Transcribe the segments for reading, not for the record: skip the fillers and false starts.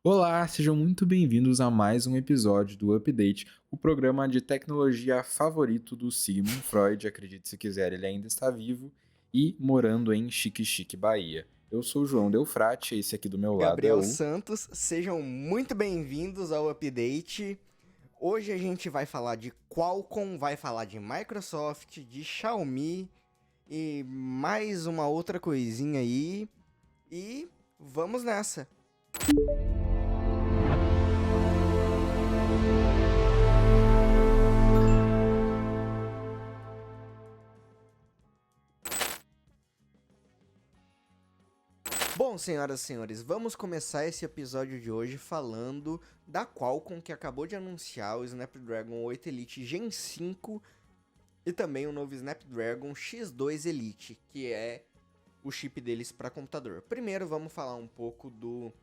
Olá, sejam muito bem-vindos a mais um episódio do Update, o programa de tecnologia favorito do Sigmund Freud. Acredite se quiser, ele ainda está vivo e morando em Xique-Xique, Bahia. Eu sou o João Delfrate, esse aqui do meu lado é Gabriel o... Santos, sejam muito bem-vindos ao Update. Hoje a gente vai falar de Qualcomm, vai falar de Microsoft, de Xiaomi e mais uma outra coisinha aí. E vamos nessa. Bom, senhoras e senhores, vamos começar esse episódio de hoje falando da Qualcomm, que acabou de anunciar o Snapdragon 8 Elite Gen 5 e também o novo Snapdragon X2 Elite, que é o chip deles para computador. Primeiro vamos falar um pouco do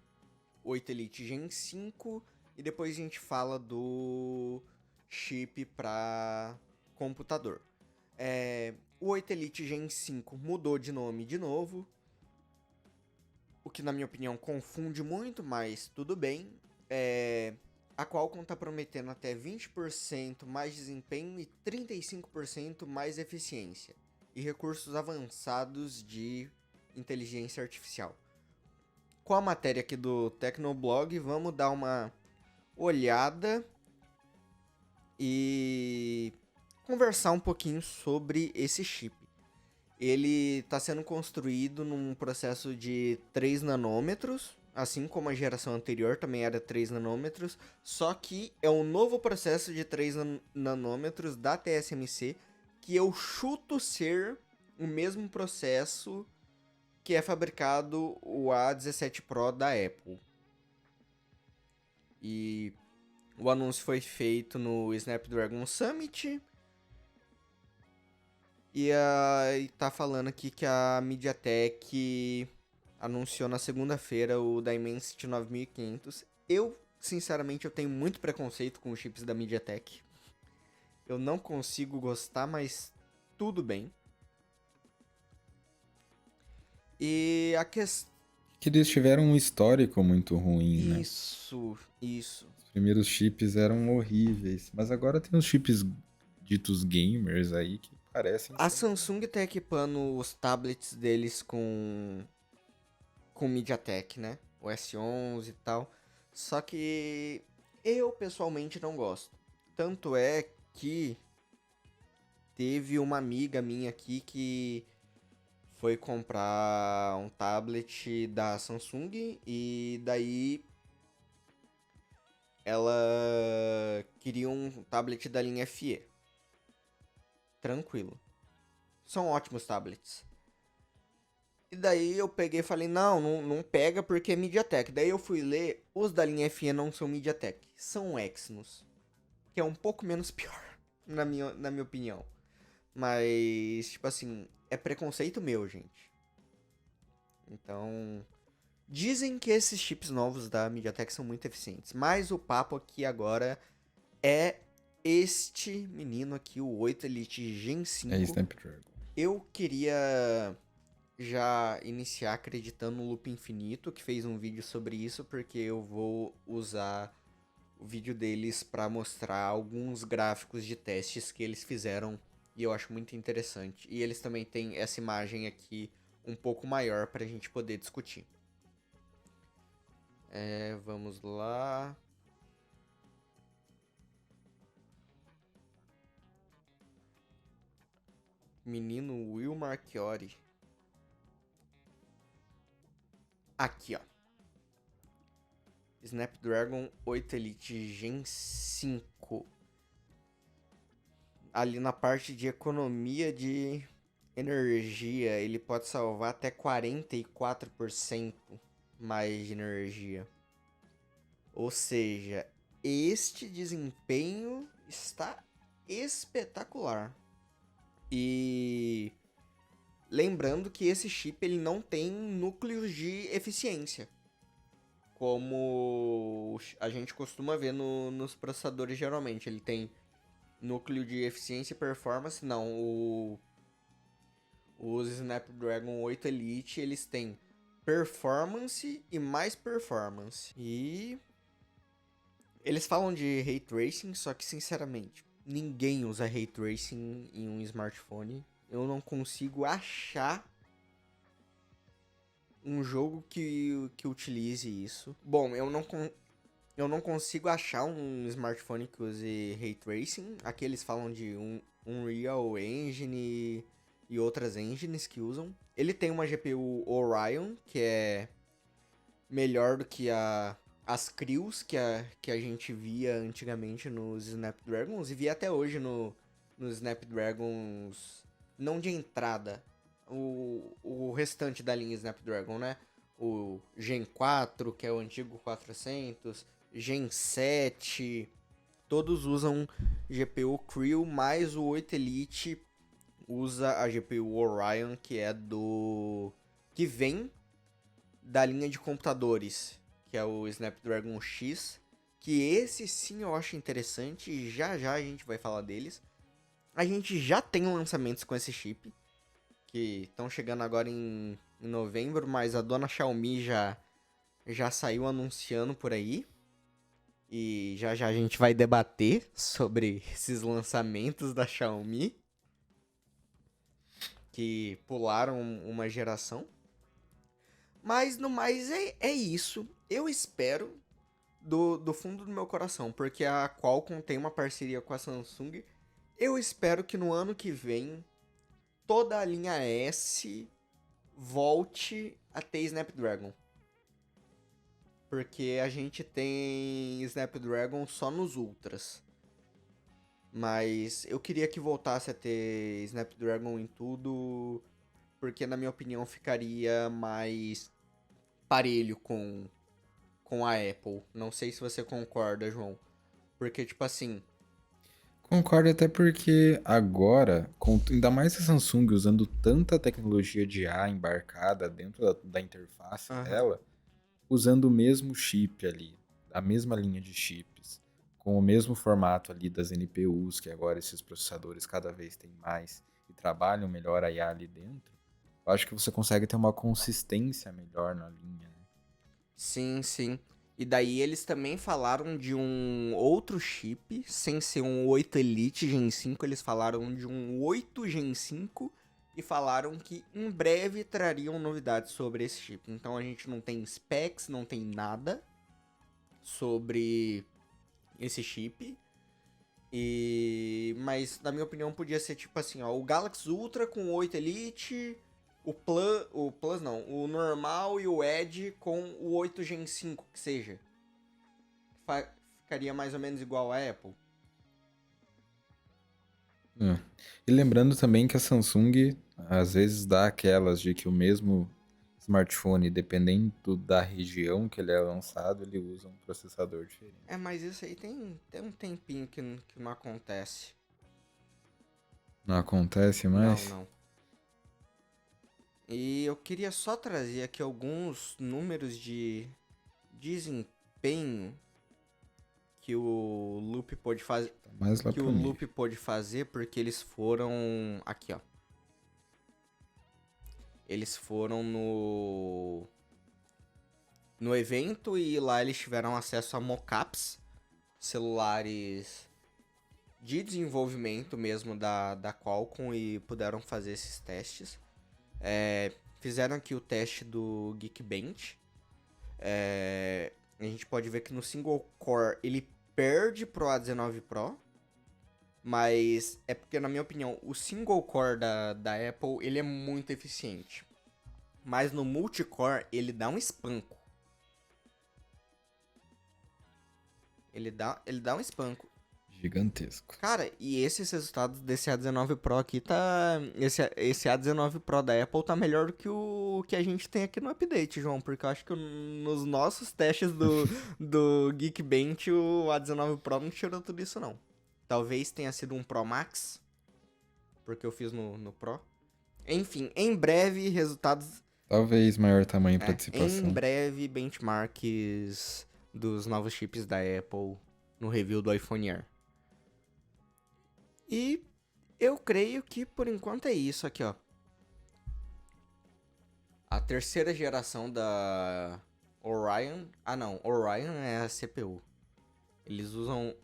8 Elite Gen 5 e depois a gente fala do chip para computador. O 8 Elite Gen 5 mudou de nome de novo, o que na minha opinião confunde muito, mas tudo bem. A Qualcomm está prometendo até 20% mais desempenho e 35% mais eficiência e recursos avançados de inteligência artificial. Com a matéria aqui do Tecnoblog, vamos dar uma olhada e conversar um pouquinho sobre esse chip. Ele está sendo construído num processo de 3 nanômetros, assim como a geração anterior também era 3 nanômetros, só que é um novo processo de 3 nanômetros da TSMC, que eu chuto ser o mesmo processo que é fabricado o A17 Pro da Apple. E o anúncio foi feito no Snapdragon Summit. E tá falando aqui que a MediaTek anunciou na segunda-feira o Dimensity 9500. Sinceramente, eu tenho muito preconceito com os chips da MediaTek. Eu não consigo gostar, mas tudo bem. E a questão... Que eles tiveram um histórico muito ruim, né? Isso. Os primeiros chips eram horríveis, mas agora tem os chips ditos gamers aí que parecem A ser... Samsung tá equipando os tablets deles com MediaTek, né? O S11 e tal. Só que eu pessoalmente não gosto. Tanto é que teve uma amiga minha aqui que foi comprar um tablet da Samsung e daí ela queria um tablet da linha FE. Tranquilo. São ótimos tablets. E daí eu peguei e falei, não pega porque é MediaTek. Daí eu fui ler, os da linha FE não são MediaTek, são Exynos. Que é um pouco menos pior, na minha opinião. Mas, tipo assim, é preconceito meu, gente. Então, dizem que esses chips novos da MediaTek são muito eficientes. Mas o papo aqui agora é este menino aqui, o 8 Elite Gen É 5. Snapdragon. Eu queria já iniciar acreditando no Loop Infinito, que fez um vídeo sobre isso, porque eu vou usar o vídeo deles para mostrar alguns gráficos de testes que eles fizeram e eu acho muito interessante. E eles também têm essa imagem aqui um pouco maior para a gente poder discutir. Vamos lá. Menino Will Marchiori. Aqui, ó. Snapdragon 8 Elite Gen 5. Ali na parte de economia de energia, ele pode salvar até 44% mais de energia. Ou seja, este desempenho está espetacular. E lembrando que esse chip ele não tem núcleos de eficiência, como a gente costuma ver nos processadores geralmente. Ele tem núcleo de eficiência e performance, não. Os Snapdragon 8 Elite, eles têm performance e mais performance. E eles falam de Ray Tracing, só que sinceramente, ninguém usa Ray Tracing em um smartphone. Eu não consigo achar um jogo que utilize isso. Bom, eu não consigo achar um smartphone que use Ray Tracing. Aqui eles falam de Unreal Engine e outras engines que usam. Ele tem uma GPU Orion, que é melhor do que as Crews que a gente via antigamente nos Snapdragons e via até hoje nos Snapdragons, não de entrada, o restante da linha Snapdragon, né? O Gen 4, que é o antigo 400, Gen 7, todos usam GPU Crew, mas o 8 Elite usa a GPU Orion, que é que vem da linha de computadores, que é o Snapdragon X, que esse sim eu acho interessante e já já a gente vai falar deles. A gente já tem lançamentos com esse chip, que estão chegando agora em novembro, mas a dona Xiaomi já saiu anunciando por aí. E já já a gente vai debater sobre esses lançamentos da Xiaomi, que pularam uma geração. Mas no mais é isso. Eu espero do fundo do meu coração, porque a Qualcomm tem uma parceria com a Samsung. Eu espero que no ano que vem toda a linha S volte a ter Snapdragon. Porque a gente tem Snapdragon só nos Ultras. Mas eu queria que voltasse a ter Snapdragon em tudo, porque na minha opinião ficaria mais parelho com a Apple. Não sei se você concorda, João. Porque, tipo assim, Concordo até porque agora, ainda mais a Samsung usando tanta tecnologia de IA embarcada dentro da interface aham. dela, usando o mesmo chip ali, a mesma linha de chips, com o mesmo formato ali das NPUs, que agora esses processadores cada vez têm mais e trabalham melhor a IA ali dentro, eu acho que você consegue ter uma consistência melhor na linha, né? Sim, sim. E daí eles também falaram de um outro chip, sem ser um 8 Elite Gen 5, eles falaram de um 8 Gen 5 e falaram que em breve trariam novidades sobre esse chip. Então a gente não tem specs, não tem nada sobre esse chip. Mas na minha opinião podia ser tipo assim, ó, o Galaxy Ultra com 8 Elite, o Plus não, o normal e o Edge com o 8 Gen 5, que seja. Ficaria mais ou menos igual a Apple. É. E lembrando também que a Samsung às vezes dá aquelas de que o mesmo smartphone, dependendo da região que ele é lançado, ele usa um processador diferente. É, mas isso aí tem um tempinho que não acontece. Não acontece Não, mais? não. E eu queria só trazer aqui alguns números de desempenho que o Loop pôde fazer. Tá mais lá Que o pro meio. Loop pôde fazer porque eles foram. Aqui, ó. Eles foram no evento e lá eles tiveram acesso a mockups, celulares de desenvolvimento mesmo da Qualcomm e puderam fazer esses testes. Fizeram aqui o teste do Geekbench. A gente pode ver que no single core ele perde pro A19 Pro. Mas é porque, na minha opinião, o single core da Apple ele é muito eficiente. Mas no multicore ele dá um espanco. Ele dá um espanco. Gigantesco. Cara, e esses resultados desse A19 Pro aqui tá. Esse A19 Pro da Apple tá melhor do que o que a gente tem aqui no update, João. Porque eu acho que nos nossos testes do Geekbench o A19 Pro não tirou tudo isso, não. Talvez tenha sido um Pro Max. Porque eu fiz no Pro. Enfim, em breve, resultados. Talvez maior tamanho e Em participação. breve, benchmarks dos novos chips da Apple no review do iPhone Air. E eu creio que por enquanto é isso aqui, ó. a terceira geração da Orion... Ah, não. Orion é a CPU. Eles usam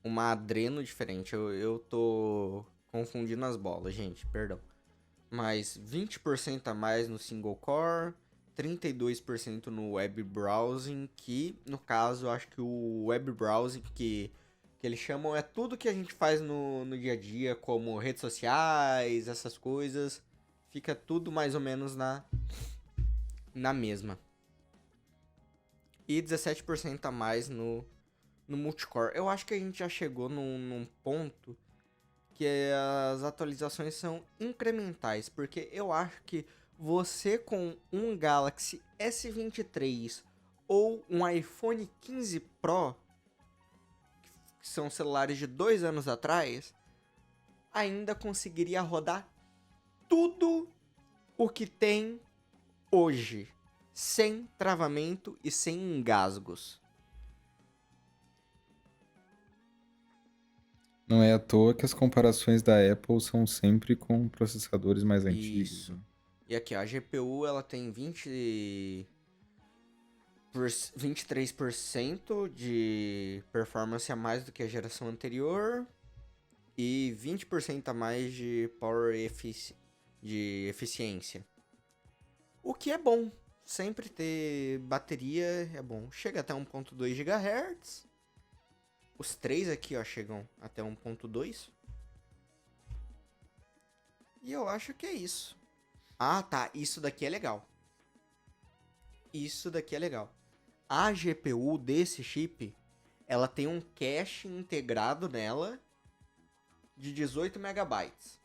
uma Adreno diferente. Eu tô confundindo as bolas, gente. Perdão. Mas 20% a mais no single core, 32% no web browsing, que no caso eu acho que o web browsing que eles chamam é tudo que a gente faz no dia a dia, como redes sociais, essas coisas, fica tudo mais ou menos na mesma. E 17% a mais no multicore. Eu acho que a gente já chegou num ponto que as atualizações são incrementais, porque eu acho que você com um Galaxy S23 ou um iPhone 15 Pro, que são celulares de 2 anos atrás, ainda conseguiria rodar tudo o que tem hoje, sem travamento e sem engasgos. Não é à toa que as comparações da Apple são sempre com processadores mais antigos. Isso. Né? E aqui, ó, a GPU ela tem 23% de performance a mais do que a geração anterior e 20% a mais de de eficiência. O que é bom. Sempre ter bateria é bom. Chega até 1.2 GHz. Os três aqui, ó, chegam até 1.2. E eu acho que é isso. Ah, tá. Isso daqui é legal. Isso daqui é legal. A GPU desse chip, ela tem um cache integrado nela de 18 megabytes.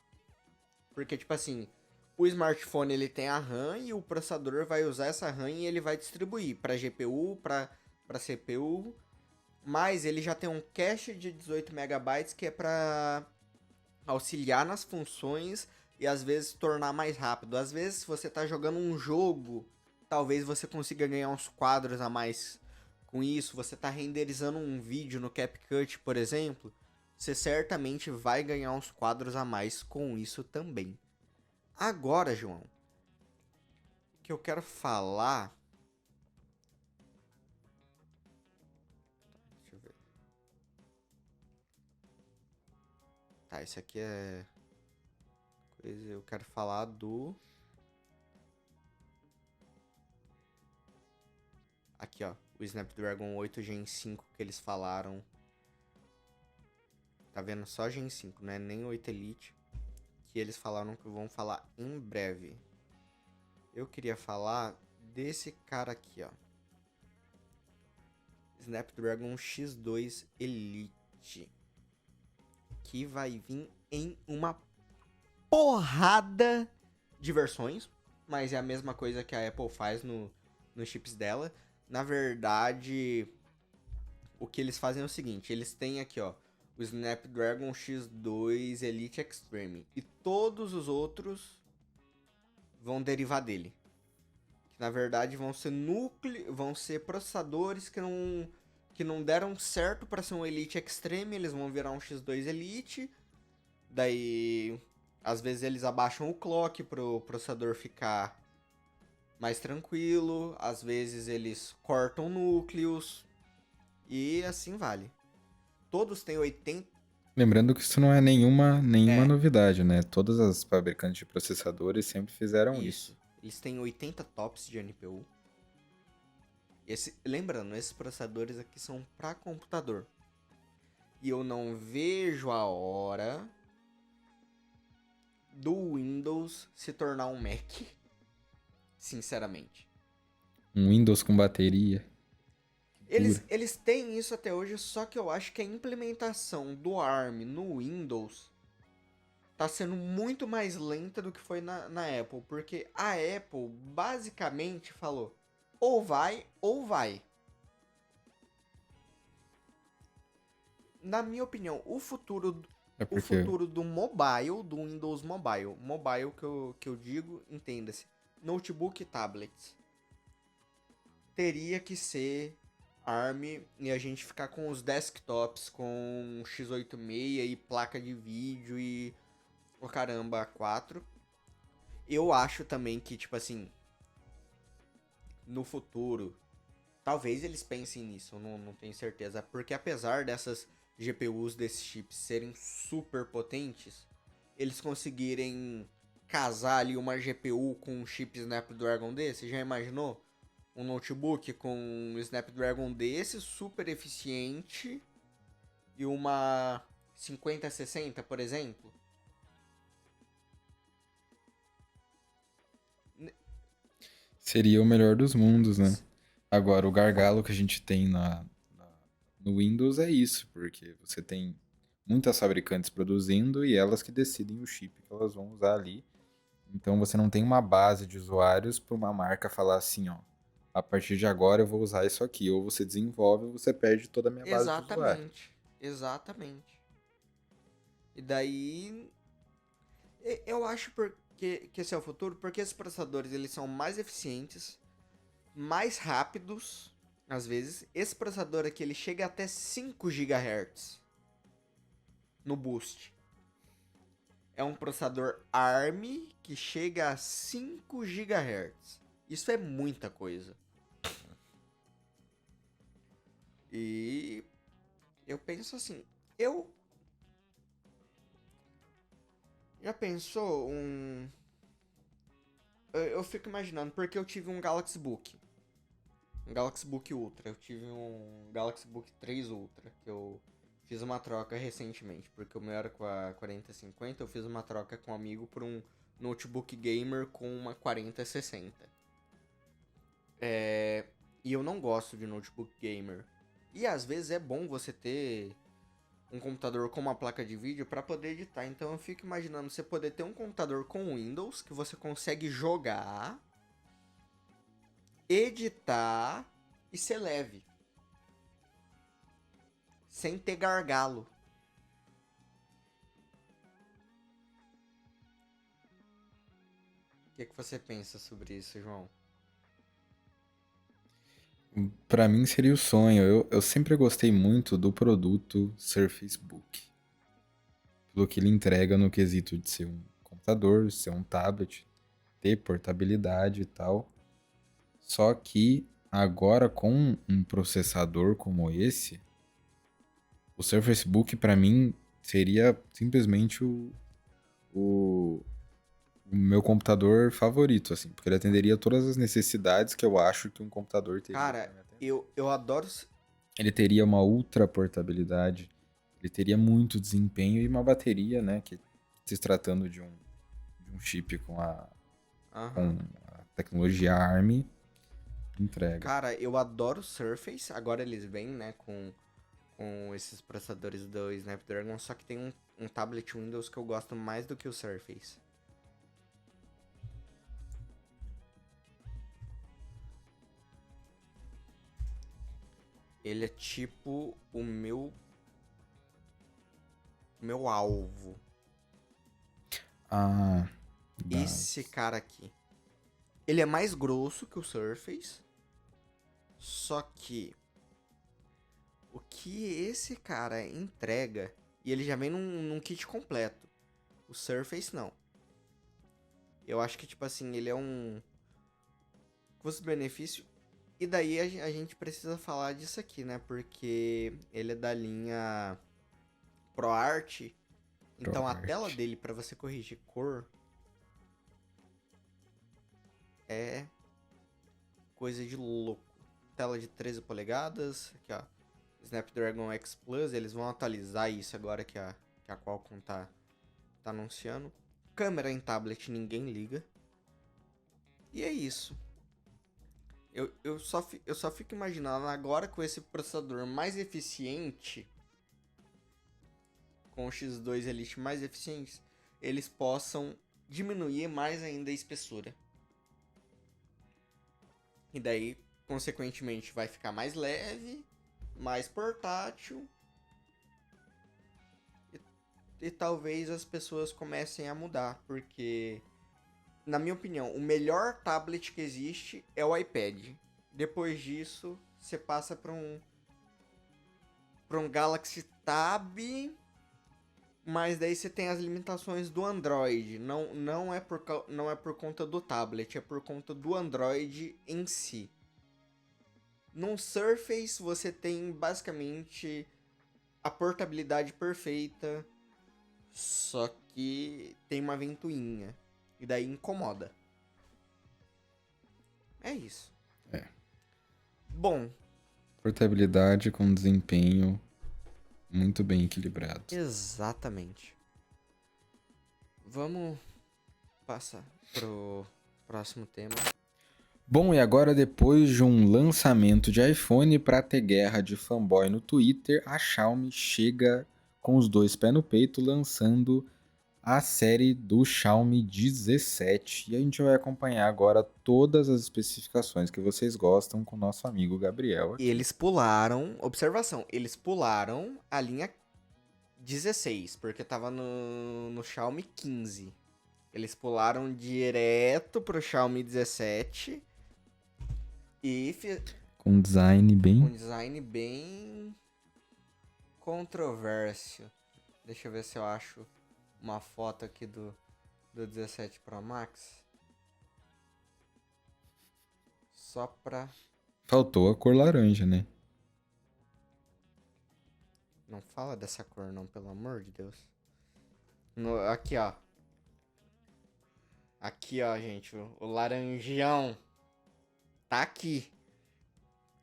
Porque, tipo assim, o smartphone ele tem a RAM e o processador vai usar essa RAM e ele vai distribuir para GPU, para CPU. Mas ele já tem um cache de 18 megabytes que é para auxiliar nas funções e às vezes tornar mais rápido. Às vezes, se você tá jogando um jogo, talvez você consiga ganhar uns quadros a mais com isso. Você tá renderizando um vídeo no CapCut, por exemplo, você certamente vai ganhar uns quadros a mais com isso também. Agora, João, o que eu quero falar... Deixa eu ver. Tá, isso aqui é... Eu quero falar do... Aqui, ó. O Snapdragon 8 Gen 5 que eles falaram. Tá vendo? Só Gen 5, né? Nem 8 Elite. Que eles falaram que vão falar em breve. Eu queria falar desse cara aqui, ó. Snapdragon X2 Elite. Que vai vir em uma porrada de versões. Mas é a mesma coisa que a Apple faz nos chips dela. Na verdade, o que eles fazem é o seguinte. Eles têm aqui, ó, o Snapdragon X2 Elite Extreme. E todos os outros vão derivar dele. Que na verdade vão ser processadores que não deram certo para ser um Elite Extreme. Eles vão virar um X2 Elite. Daí, às vezes eles abaixam o clock pro processador ficar mais tranquilo. Às vezes eles cortam núcleos. E assim vale. Todos têm 80... Lembrando que isso não é nenhuma É, novidade, né? Todas as fabricantes de processadores sempre fizeram isso. Eles têm 80 tops de NPU. Lembrando, esses processadores aqui são para computador. E eu não vejo a hora do Windows se tornar um Mac. Sinceramente. Um Windows com bateria. Eles têm isso até hoje, só que eu acho que a implementação do ARM no Windows tá sendo muito mais lenta do que foi na Apple. Porque a Apple basicamente falou, ou vai, ou vai. Na minha opinião, o futuro do mobile, do Windows Mobile que eu digo, entenda-se, notebook e tablets, teria que ser ARM e a gente ficar com os desktops com x86 e placa de vídeo e o caramba 4. Eu acho também que, tipo assim, no futuro, talvez eles pensem nisso, eu não tenho certeza. Porque apesar dessas GPUs desses chips serem super potentes, eles conseguirem casar ali uma GPU com um chip Snapdragon desse, já imaginou? Um notebook com um Snapdragon desse, super eficiente, e uma 5060, por exemplo? Seria o melhor dos mundos, né? Agora, o gargalo que a gente tem no Windows é isso, porque você tem muitas fabricantes produzindo e elas que decidem o chip que elas vão usar ali. Então você não tem uma base de usuários para uma marca falar assim, ó, a partir de agora eu vou usar isso aqui. Ou você desenvolve ou você perde toda a minha base de usuário. Exatamente, exatamente. E daí, eu acho que esse é o futuro, porque esses processadores eles são mais eficientes, mais rápidos, às vezes. Esse processador aqui ele chega até 5 GHz no boost. É um processador ARM que chega a 5 GHz. Isso é muita coisa. E eu penso assim, eu já pensou um. Eu fico imaginando, porque eu tive um Galaxy Book. Um Galaxy Book Ultra. Eu tive um Galaxy Book 3 Ultra. Que eu fiz uma troca recentemente. Porque o meu era com a 4050. Eu fiz uma troca com um amigo por um notebook gamer com uma 4060. E eu não gosto de notebook gamer. E às vezes é bom você ter um computador com uma placa de vídeo para poder editar. Então eu fico imaginando você poder ter um computador com Windows que você consegue jogar, editar e ser leve, sem ter gargalo. O que você pensa sobre isso, João? Pra mim seria o sonho. Eu sempre gostei muito do produto Surface Book. Pelo que ele entrega no quesito de ser um computador, ser um tablet, ter portabilidade e tal. Só que agora com um processador como esse, o Surface Book pra mim seria simplesmente o, o meu computador favorito, assim, porque ele atenderia todas as necessidades que eu acho que um computador teria Cara, para me atender. eu adoro. Ele teria uma ultra portabilidade, ele teria muito desempenho e uma bateria, né, que se tratando de um chip Aham. com a tecnologia ARM, entrega. Cara, eu adoro Surface. Agora eles vêm, né, com esses processadores do Snapdragon. Só que tem um tablet Windows que eu gosto mais do que o Surface. Ele é tipo o meu alvo. Ah, Esse das... cara aqui. Ele é mais grosso que o Surface. Só que o que esse cara entrega. E ele já vem num kit completo. O Surface não. Eu acho que, tipo assim, ele é um custo-benefício. E daí a gente precisa falar disso aqui, né? Porque ele é da linha ProArt. Então a tela ProArt. dele para você corrigir cor é coisa de louco. Tela de 13 polegadas, aqui ó, Snapdragon X Plus, eles vão atualizar isso agora que a Qualcomm tá anunciando. Câmera em tablet ninguém liga. E é isso. Eu só fico imaginando agora com esse processador mais eficiente, com o X2 Elite mais eficientes, eles possam diminuir mais ainda a espessura. E daí, consequentemente, vai ficar mais leve, mais portátil. E talvez as pessoas comecem a mudar, porque, na minha opinião, o melhor tablet que existe é o iPad. Depois disso, você passa para um Galaxy Tab Mas daí você tem as limitações do Android. Não é por conta do tablet, é por conta do Android em si. No Surface você tem basicamente a portabilidade perfeita, só que tem uma ventoinha. E daí incomoda. É isso. É. Bom, Portabilidade com desempenho muito bem equilibrado. exatamente. Vamos passar pro próximo tema. Bom, e agora depois de um lançamento de iPhone para ter guerra de fanboy no Twitter, a Xiaomi chega com os dois pés no peito lançando a série do Xiaomi 17. E a gente vai acompanhar agora todas as especificações que vocês gostam com o nosso amigo Gabriel E aqui. eles pularam, observação, eles pularam a linha 16, porque tava no Xiaomi 15. Eles pularam direto pro Xiaomi 17 e Com um design com um bem... design bem controverso. Deixa eu ver se eu acho uma foto aqui do 17 Pro Max. Só pra... Faltou a cor laranja, né? Não fala dessa cor não, pelo amor de Deus. Aqui, ó. Aqui, ó, gente. O laranjão. Tá aqui.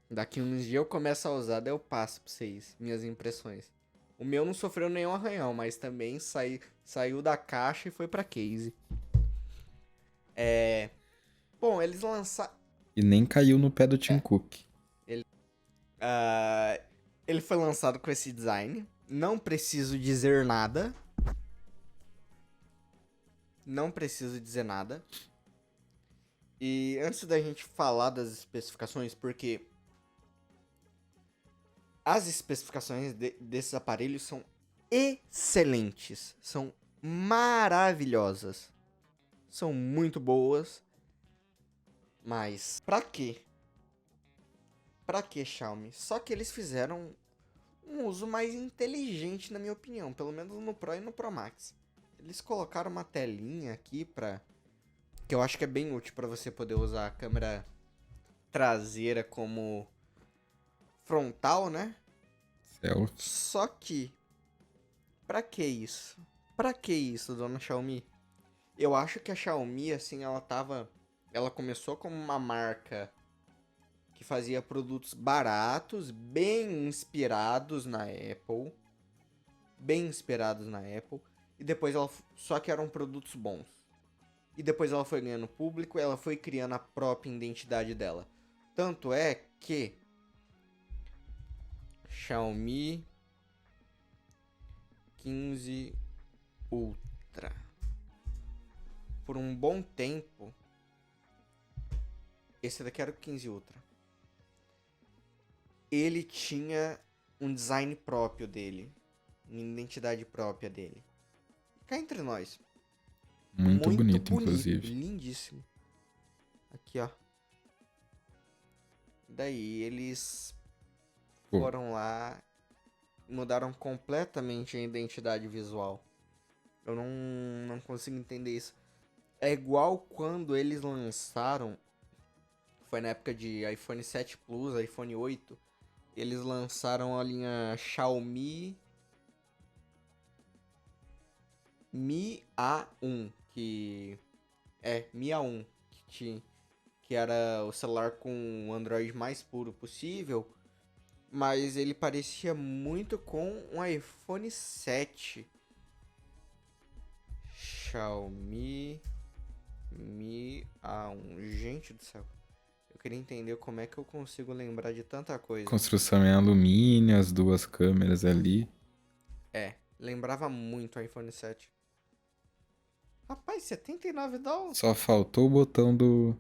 Daqui uns dias eu começo a usar, daí eu passo pra vocês. Minhas impressões. O meu não sofreu nenhum arranhão, mas também saiu da caixa e foi pra case. Bom, eles lançaram... E nem caiu no pé do Tim Cook. Ele foi lançado com esse design. Não preciso dizer nada. Não preciso dizer nada. E antes da gente falar das especificações, porque as especificações desses aparelhos são excelentes. São maravilhosas. São muito boas. Mas pra quê? Pra quê, Xiaomi? Só que eles fizeram um uso mais inteligente, na minha opinião. Pelo menos no Pro e no Pro Max. Eles colocaram uma telinha aqui que eu acho que é bem útil pra você poder usar a câmera traseira como frontal, né? Selfie. Só que... Pra que isso? Pra que isso, dona Xiaomi? Eu acho que a Xiaomi, assim, ela começou como uma marca que fazia produtos baratos, bem inspirados na Apple. Bem inspirados na Apple. E depois só que eram produtos bons. E depois ela foi ganhando público, ela foi criando a própria identidade dela. Tanto é que Xiaomi 15 Ultra, por um bom tempo, esse daqui era o 15 Ultra, ele tinha um design próprio dele, uma identidade própria dele. Cá entre nós, Muito bonito, inclusive. lindíssimo. Aqui, ó. Daí eles foram lá, mudaram completamente a identidade visual. Eu não consigo entender isso. É igual quando eles lançaram, foi na época de iPhone 7 Plus, iPhone 8, eles lançaram a linha Xiaomi Mi A1, Mi A1, que era o celular com o Android mais puro possível, mas ele parecia muito com um iPhone 7. Xiaomi Mi A1. Gente do céu. Eu queria entender como é que eu consigo lembrar de tanta coisa. Construção em alumínio, as duas câmeras ali. Lembrava muito o iPhone 7. Rapaz, 79 dólares. Só faltou o botão do...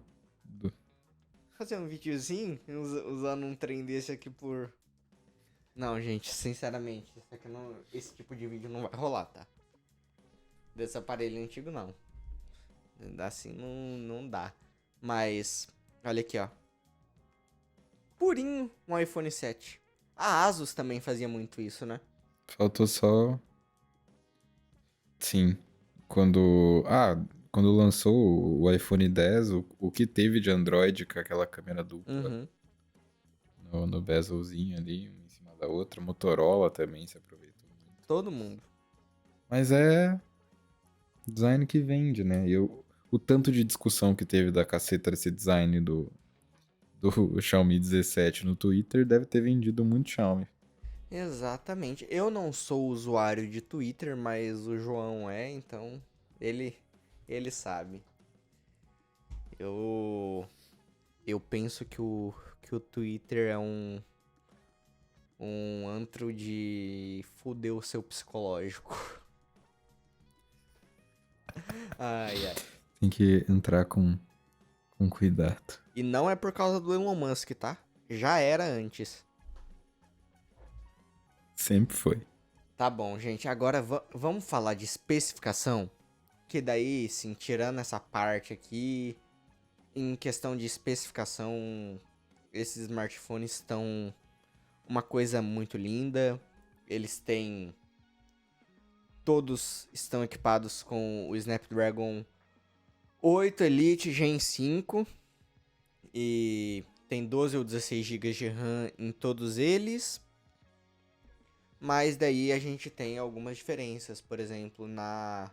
Fazer um videozinho usando um trem desse aqui por... Não, gente, sinceramente, esse tipo de vídeo não vai rolar, tá? Desse aparelho antigo, não. Assim, não dá. Mas, olha aqui, ó. Purinho um iPhone 7. A Asus também fazia muito isso, né? Faltou só Sim. Quando lançou o iPhone X, o que teve de Android com aquela câmera dupla Uhum. no bezelzinho ali, uma em cima da outra. Motorola também se aproveitou muito. Todo mundo. Mas é design que vende, né? O tanto de discussão que teve da caceta desse design do Xiaomi 17 no Twitter deve ter vendido muito Xiaomi. Exatamente. Eu não sou usuário de Twitter, mas o João é, então ele ele sabe. Eu eu penso que o Twitter é um antro de fuder o seu psicológico. Ai, ai. Tem que entrar com cuidado. E não é por causa do Elon Musk, tá? Já era antes. Sempre foi. Tá bom, gente. Agora vamos falar de especificação. Que daí, sim, tirando essa parte aqui, em questão de especificação, esses smartphones estão uma coisa muito linda. Eles têm. Todos estão equipados com o Snapdragon 8 Elite Gen 5. E tem 12 ou 16 GB de RAM em todos eles. Mas daí a gente tem algumas diferenças. Por exemplo, na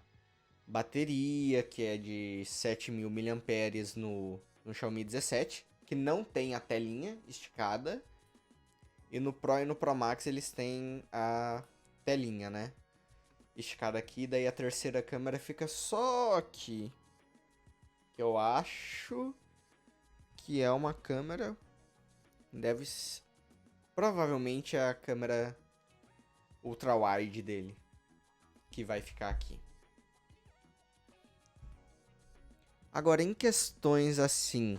bateria, que é de 7.000 mAh no Xiaomi 17, que não tem a telinha esticada. E no Pro e no Pro Max eles têm a telinha, né? Esticada aqui, daí a terceira câmera fica só aqui. Que eu acho que é uma câmera. Provavelmente é a câmera ultra wide dele. Que vai ficar aqui. Agora, em questões assim,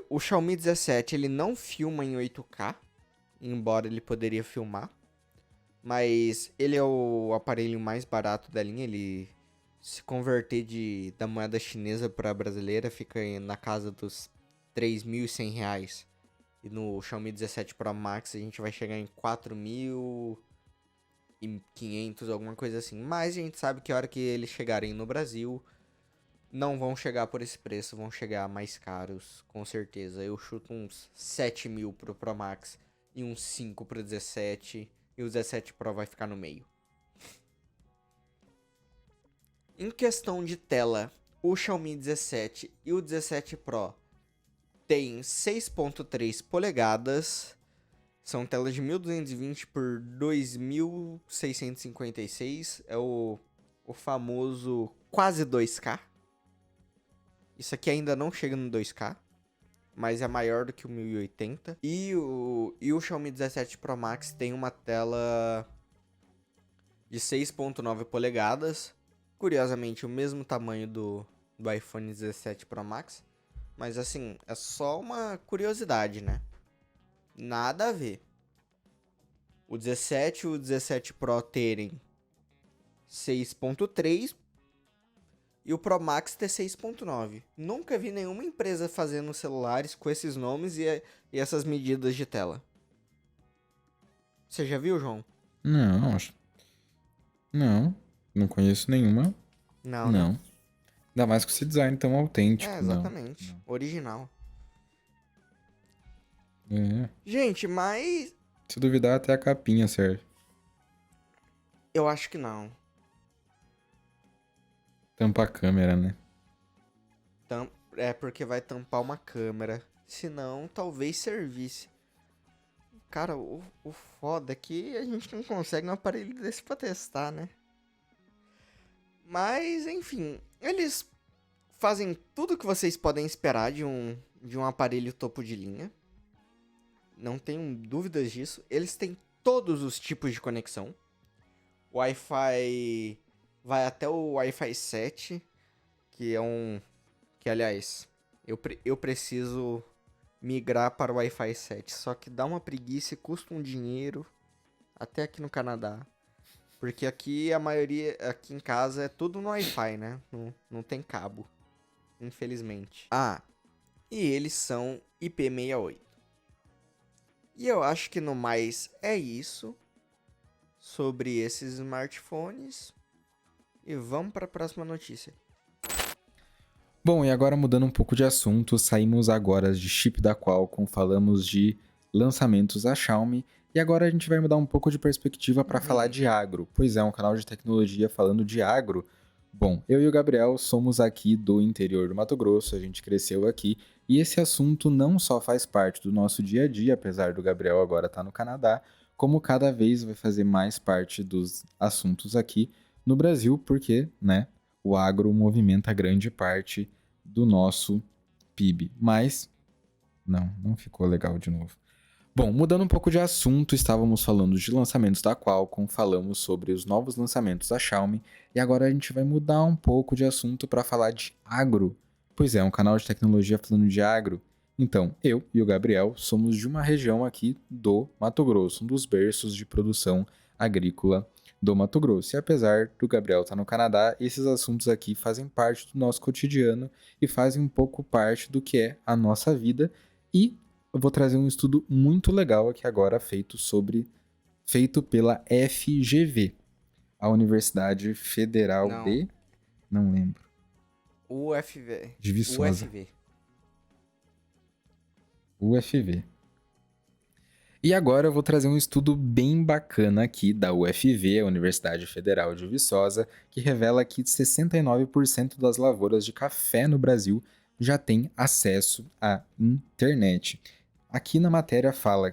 o Xiaomi 17 ele não filma em 8K, embora ele poderia filmar, mas ele é o aparelho mais barato da linha. Ele se converter da moeda chinesa para brasileira fica na casa dos R$ 3.100. E no Xiaomi 17 Pro Max a gente vai chegar em 4.500, alguma coisa assim. Mas a gente sabe que a hora que eles chegarem no Brasil, não vão chegar por esse preço, vão chegar mais caros, com certeza. Eu chuto uns 7.000 pro Pro Max e uns 5 pro 17. E o 17 Pro vai ficar no meio. Em questão de tela, o Xiaomi 17 e o 17 Pro têm 6.3 polegadas. São telas de 1220 por 2656. É o famoso quase 2K. Isso aqui ainda não chega no 2K, mas é maior do que o 1080. E o Xiaomi 17 Pro Max tem uma tela de 6.9 polegadas. Curiosamente, o mesmo tamanho do iPhone 17 Pro Max. Mas assim, é só uma curiosidade, né? Nada a ver. O 17 e o 17 Pro terem 6.3 e o Pro Max ter 6.9. Nunca vi nenhuma empresa fazendo celulares com esses nomes e essas medidas de tela. Você já viu, João? Não, não conheço nenhuma. Não, né? Não. Ainda mais com esse design tão É, autêntico, não. exatamente. Original. É. Gente, mas Se duvidar, até a capinha serve. eu acho que não. Tampa a câmera, né? É porque vai tampar uma câmera. Se não, talvez servisse. Cara, o foda é que a gente não consegue um aparelho desse pra testar, né? Mas, enfim, eles fazem tudo que vocês podem esperar de um aparelho topo de linha. Não tenho dúvidas disso. Eles têm todos os tipos de conexão. Wi-Fi vai até o Wi-Fi 7, que é que, aliás, eu preciso migrar para o Wi-Fi 7. Só que dá uma preguiça e custa um dinheiro, até aqui no Canadá. Porque aqui a maioria, aqui em casa, é tudo no Wi-Fi, né? Não tem cabo, infelizmente. Ah, e eles são IP68. E eu acho que no mais é isso. sobre esses smartphones e vamos para a próxima notícia. Bom, e agora mudando um pouco de assunto, saímos agora de chip da Qualcomm, falamos de lançamentos da Xiaomi, e agora a gente vai mudar um pouco de perspectiva para falar de agro. Pois é, um canal de tecnologia falando de agro. Bom, eu e o Gabriel somos aqui do interior do Mato Grosso, a gente cresceu aqui, e esse assunto não só faz parte do nosso dia a dia, apesar do Gabriel agora estar no Canadá, como cada vez vai fazer mais parte dos assuntos aqui no Brasil, porque, né, o agro movimenta grande parte do nosso PIB. Mas, não ficou legal de novo. Bom, mudando um pouco de assunto, estávamos falando de lançamentos da Qualcomm, falamos sobre os novos lançamentos da Xiaomi, e agora a gente vai mudar um pouco de assunto para falar de agro. Pois é, um canal de tecnologia falando de agro. Então, eu e o Gabriel somos de uma região aqui do Mato Grosso, um dos berços de produção agrícola do Mato Grosso. E apesar do Gabriel estar no Canadá, esses assuntos aqui fazem parte do nosso cotidiano e fazem um pouco parte do que é a nossa vida. E eu vou trazer um estudo muito legal aqui agora feito pela FGV, a Universidade Federal Não. não lembro, UFV. de Viçosa. UFV. UFV. E agora eu vou trazer um estudo bem bacana aqui da UFV, a Universidade Federal de Viçosa, que revela que 69% das lavouras de café no Brasil já têm acesso à internet. Aqui na matéria fala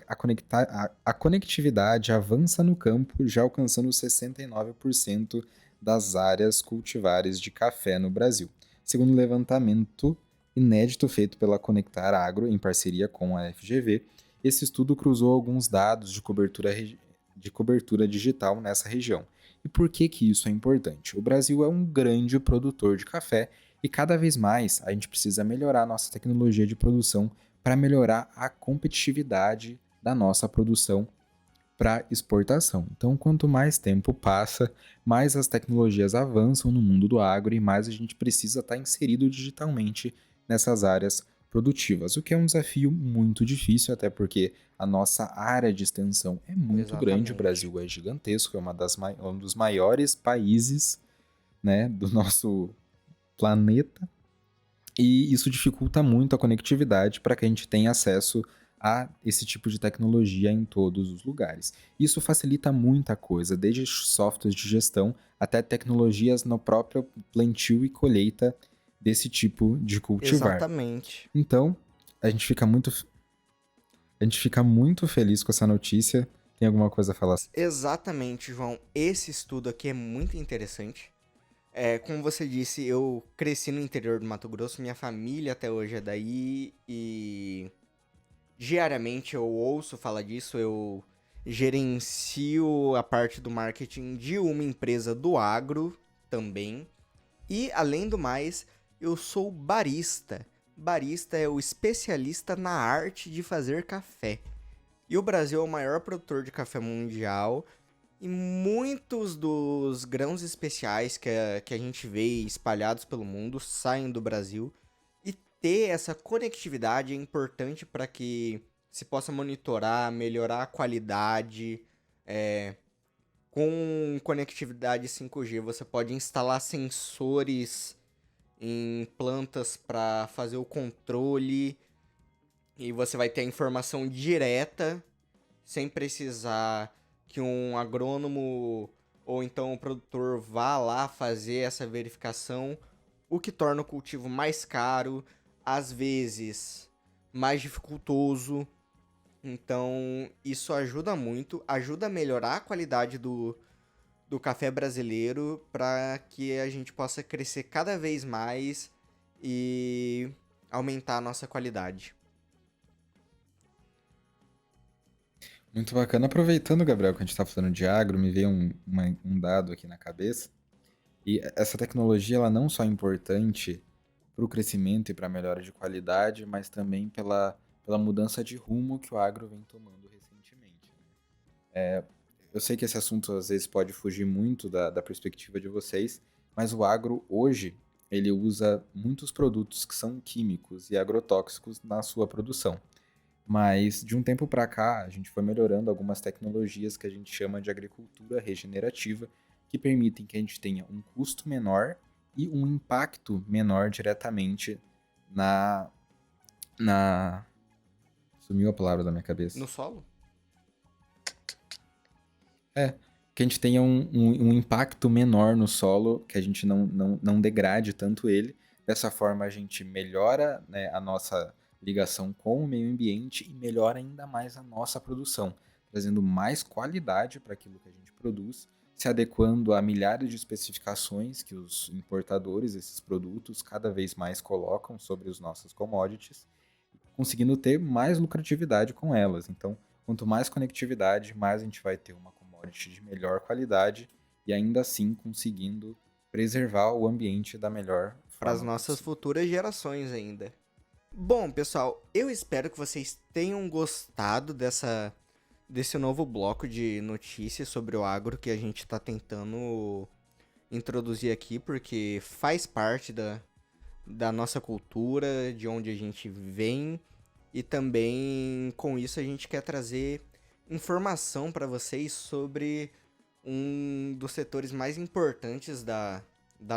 a conectividade avança no campo, já alcançando 69% das áreas cultivares de café no Brasil. Segundo o levantamento inédito feito pela Conectar Agro, em parceria com a FGV, esse estudo cruzou alguns dados de cobertura digital nessa região. E por que isso é importante? O Brasil é um grande produtor de café e cada vez mais a gente precisa melhorar a nossa tecnologia de produção para melhorar a competitividade da nossa produção para exportação. Então, quanto mais tempo passa, mais as tecnologias avançam no mundo do agro e mais a gente precisa estar inserido digitalmente nessas áreas produtivas, o que é um desafio muito difícil, até porque a nossa área de extensão é muito grande, o Brasil é gigantesco, é um dos maiores países, né, do nosso planeta, e isso dificulta muito a conectividade para que a gente tenha acesso a esse tipo de tecnologia em todos os lugares. Isso facilita muita coisa, desde softwares de gestão até tecnologias no próprio plantio e colheita desse tipo de cultivar. Exatamente. Então, a gente fica muito feliz com essa notícia. Tem alguma coisa a falar? Exatamente, João. Esse estudo aqui é muito interessante. Como você disse, eu cresci no interior do Mato Grosso, minha família até hoje é daí e diariamente eu ouço falar disso, eu gerencio a parte do marketing de uma empresa do agro também. E, além do mais, eu sou barista. Barista é o especialista na arte de fazer café. E o Brasil é o maior produtor de café mundial. E muitos dos grãos especiais que a gente vê espalhados pelo mundo saem do Brasil. E ter essa conectividade é importante para que se possa monitorar, melhorar a qualidade. Com conectividade 5G, você pode instalar sensores em plantas para fazer o controle. E você vai ter a informação direta, sem precisar que um agrônomo ou então o produtor vá lá fazer essa verificação, o que torna o cultivo mais caro, às vezes mais dificultoso. Então, isso ajuda muito, ajuda a melhorar a qualidade do café brasileiro para que a gente possa crescer cada vez mais e aumentar a nossa qualidade. Muito bacana. Aproveitando, Gabriel, que a gente está falando de agro, me veio um dado aqui na cabeça. E essa tecnologia ela não só é importante para o crescimento e para a melhora de qualidade, mas também pela mudança de rumo que o agro vem tomando recentemente. Eu sei que esse assunto às vezes pode fugir muito da perspectiva de vocês, mas o agro hoje ele usa muitos produtos que são químicos e agrotóxicos na sua produção. Mas de um tempo para cá, a gente foi melhorando algumas tecnologias que a gente chama de agricultura regenerativa, que permitem que a gente tenha um custo menor e um impacto menor diretamente na. na... Sumiu a palavra da minha cabeça. No solo? Que a gente tenha um impacto menor no solo, que a gente não degrade tanto ele. Dessa forma, a gente melhora, né, a nossa ligação com o meio ambiente e melhora ainda mais a nossa produção, trazendo mais qualidade para aquilo que a gente produz, se adequando a milhares de especificações que os importadores desses produtos cada vez mais colocam sobre os nossos commodities, conseguindo ter mais lucratividade com elas. Então, quanto mais conectividade, mais a gente vai ter uma commodity de melhor qualidade e ainda assim conseguindo preservar o ambiente da melhor Para as forma nossas possível. futuras gerações ainda. Bom, pessoal, eu espero que vocês tenham gostado desse novo bloco de notícias sobre o agro que a gente está tentando introduzir aqui, porque faz parte da nossa cultura, de onde a gente vem, e também com isso a gente quer trazer informação para vocês sobre um dos setores mais importantes da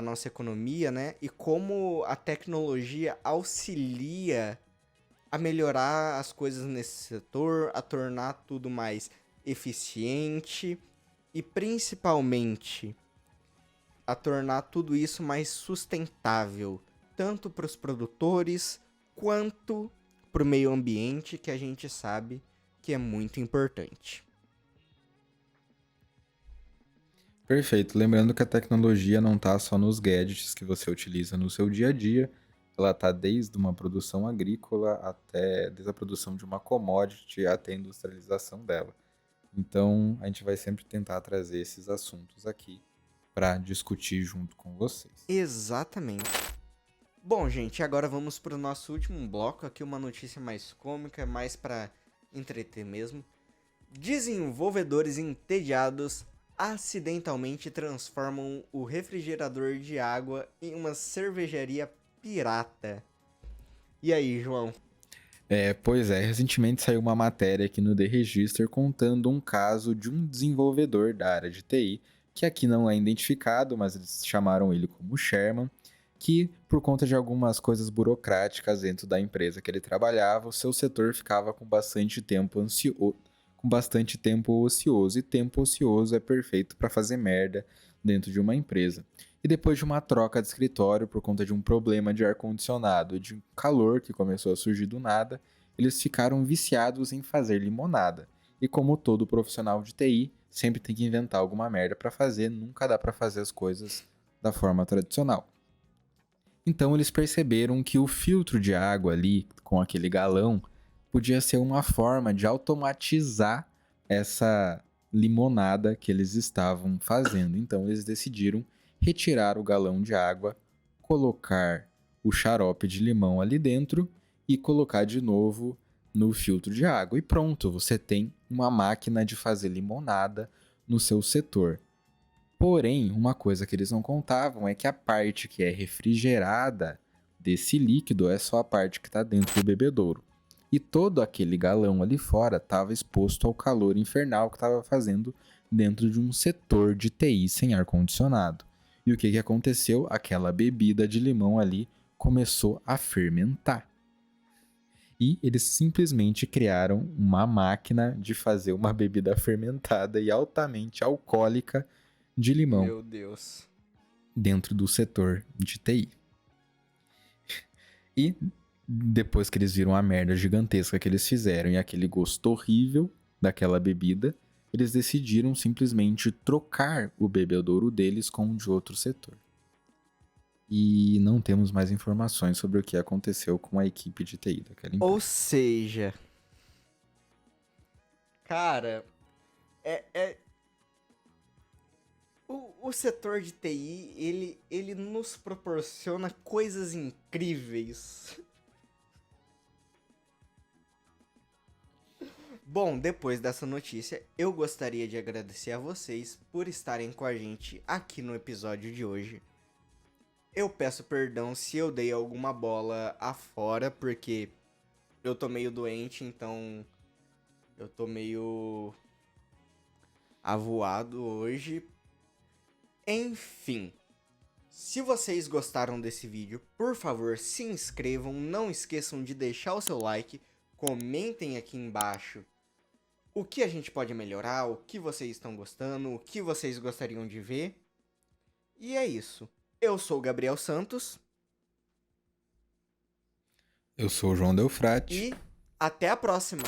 nossa economia, né? E como a tecnologia auxilia a melhorar as coisas nesse setor, a tornar tudo mais eficiente e principalmente a tornar tudo isso mais sustentável, tanto para os produtores quanto para o meio ambiente, que a gente sabe que é muito importante. Perfeito. Lembrando que a tecnologia não está só nos gadgets que você utiliza no seu dia a dia, ela está desde uma produção agrícola até desde a produção de uma commodity até a industrialização dela. Então, a gente vai sempre tentar trazer esses assuntos aqui para discutir junto com vocês. Exatamente. Bom, gente, agora vamos para o nosso último bloco. Aqui uma notícia mais cômica, mais para entreter mesmo. Desenvolvedores entediados acidentalmente transformam o refrigerador de água em uma cervejaria pirata. E aí, João? Pois é, recentemente saiu uma matéria aqui no The Register contando um caso de um desenvolvedor da área de TI, que aqui não é identificado, mas eles chamaram ele como Sherman, que por conta de algumas coisas burocráticas dentro da empresa que ele trabalhava, o seu setor ficava com bastante tempo ocioso, e tempo ocioso é perfeito para fazer merda dentro de uma empresa. E depois de uma troca de escritório por conta de um problema de ar-condicionado e de um calor que começou a surgir do nada, eles ficaram viciados em fazer limonada. E como todo profissional de TI, sempre tem que inventar alguma merda para fazer, nunca dá para fazer as coisas da forma tradicional. Então eles perceberam que o filtro de água ali, com aquele galão, podia ser uma forma de automatizar essa limonada que eles estavam fazendo. Então eles decidiram retirar o galão de água, colocar o xarope de limão ali dentro e colocar de novo no filtro de água. E pronto, você tem uma máquina de fazer limonada no seu setor. Porém, uma coisa que eles não contavam é que a parte que é refrigerada desse líquido é só a parte que está dentro do bebedouro. E todo aquele galão ali fora estava exposto ao calor infernal que estava fazendo dentro de um setor de TI sem ar-condicionado. E o que aconteceu? Aquela bebida de limão ali começou a fermentar. E eles simplesmente criaram uma máquina de fazer uma bebida fermentada e altamente alcoólica de limão Meu Deus. dentro do setor de TI. E depois que eles viram a merda gigantesca que eles fizeram e aquele gosto horrível daquela bebida, eles decidiram simplesmente trocar o bebedouro deles com o de outro setor. E não temos mais informações sobre o que aconteceu com a equipe de TI daquela empresa. Ou seja, cara, é o setor de TI, ele nos proporciona coisas incríveis. Bom, depois dessa notícia, eu gostaria de agradecer a vocês por estarem com a gente aqui no episódio de hoje. Eu peço perdão se eu dei alguma bola afora, porque eu tô meio doente, então eu tô meio avoado hoje. Enfim, se vocês gostaram desse vídeo, por favor, se inscrevam, não esqueçam de deixar o seu like, comentem aqui embaixo o que a gente pode melhorar, o que vocês estão gostando, o que vocês gostariam de ver. E é isso. Eu sou o Gabriel Santos. Eu sou o João Delfrate. E até a próxima!